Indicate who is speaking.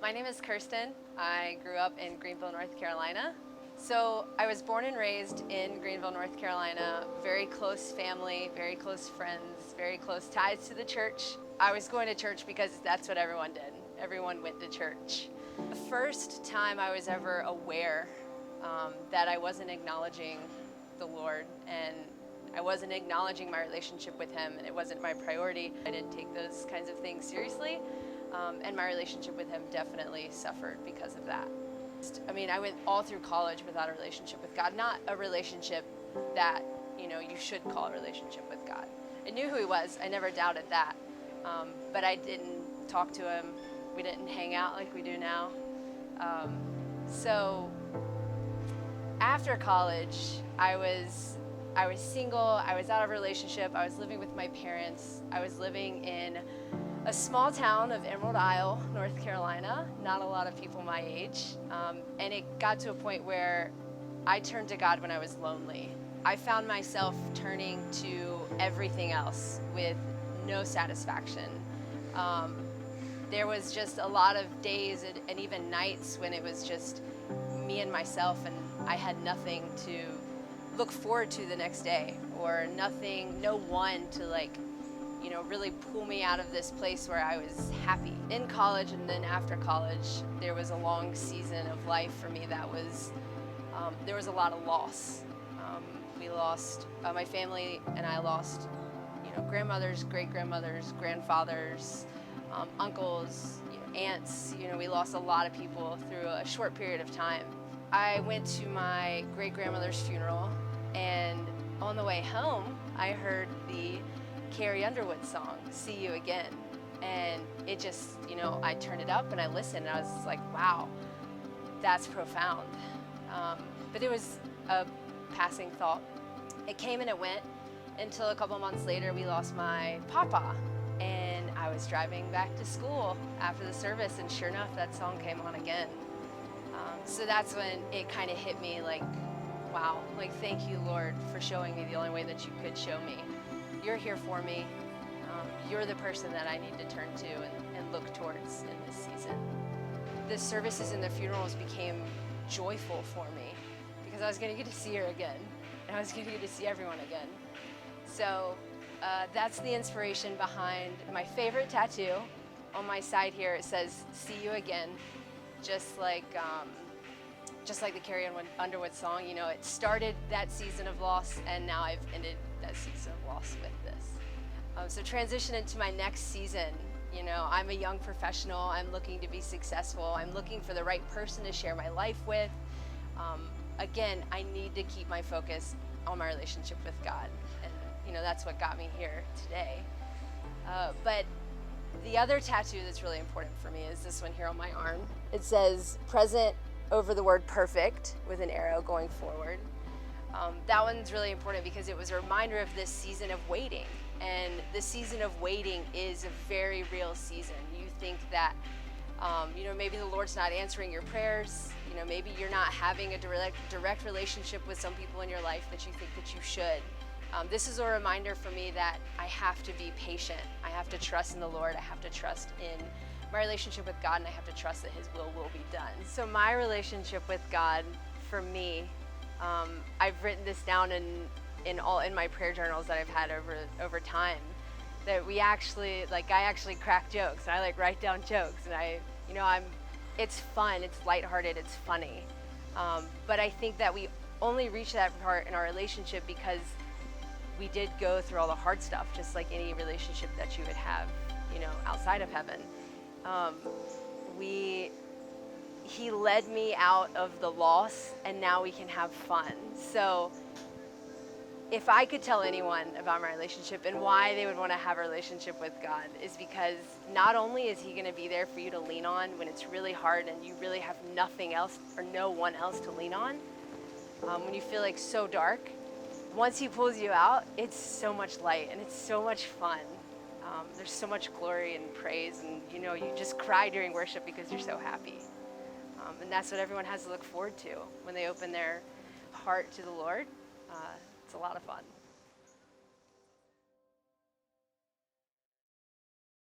Speaker 1: My name is Kirsten. I grew up in Greenville, North Carolina. So I was born and raised in Greenville, North Carolina. Very close family, very close friends, very close ties to the church. I was going to church because that's what everyone did. Everyone went to church. The first time I was ever aware that I wasn't acknowledging the Lord and I wasn't acknowledging my relationship with Him, and it wasn't my priority. I didn't take those kinds of things seriously, and my relationship with Him definitely suffered because of that. I mean, I went all through college without a relationship with God, not a relationship that, you should call a relationship with God. I knew who He was. I never doubted that, but I didn't talk to Him. We didn't hang out like we do now. So after college, I was single, I was out of a relationship, I was living with my parents, I was living in a small town of Emerald Isle, North Carolina, not a lot of people my age, and it got to a point where I turned to God when I was lonely. I found myself turning to everything else with no satisfaction. There was just a lot of days and even nights when it was just me and myself, and I had nothing to look forward to the next day, or no one to really pull me out of this place where I was happy. In college and then after college, there was a long season of life for me that was, there was a lot of loss. We lost, my family and I lost, grandmothers, great-grandmothers, grandfathers, uncles, aunts. We lost a lot of people through a short period of time. I went to my great-grandmother's funeral, and on the way home, I heard the Carrie Underwood song, See You Again. And it just, I turned it up and I listened, and I was like, wow, that's profound. But it was a passing thought. It came and it went until a couple months later, we lost my papa. And I was driving back to school after the service, and sure enough, that song came on again. So that's when it kind of hit me like, wow, thank you, Lord, for showing me the only way that you could show me. You're here for me. You're the person that I need to turn to and look towards in this season. The services and the funerals became joyful for me because I was going to get to see her again, and I was going to get to see everyone again. So that's the inspiration behind my favorite tattoo. On my side here, it says, See You Again, just like the Carrie Underwood song. It started that season of loss, and now I've ended that season of loss with this. So transition into my next season. I'm a young professional. I'm looking to be successful. I'm looking for the right person to share my life with. Again, I need to keep my focus on my relationship with God, and that's what got me here today. But the other tattoo that's really important for me is this one here on my arm. It says present over the word perfect with an arrow going forward. That one's really important because it was a reminder of this season of waiting. And the season of waiting is a very real season. You think that, maybe the Lord's not answering your prayers. Maybe you're not having a direct relationship with some people in your life that you think that you should. This is a reminder for me that I have to be patient. I have to trust in the Lord. I have to trust in my relationship with God, and I have to trust that His will be done. So my relationship with God, for me, I've written this down in my prayer journals that I've had over time, that I actually crack jokes, and I write down jokes, and it's fun, it's lighthearted, it's funny. But I think that we only reach that part in our relationship because we did go through all the hard stuff, just like any relationship that you would have, outside of heaven. He led me out of the loss, and now we can have fun. So if I could tell anyone about my relationship and why they would want to have a relationship with God, is because not only is He going to be there for you to lean on when it's really hard and you really have nothing else or no one else to lean on, when you feel so dark, once He pulls you out, it's so much light and it's so much fun. There's so much glory and praise, and you just cry during worship because you're so happy. And that's what everyone has to look forward to when they open their heart to the Lord. It's a lot of fun.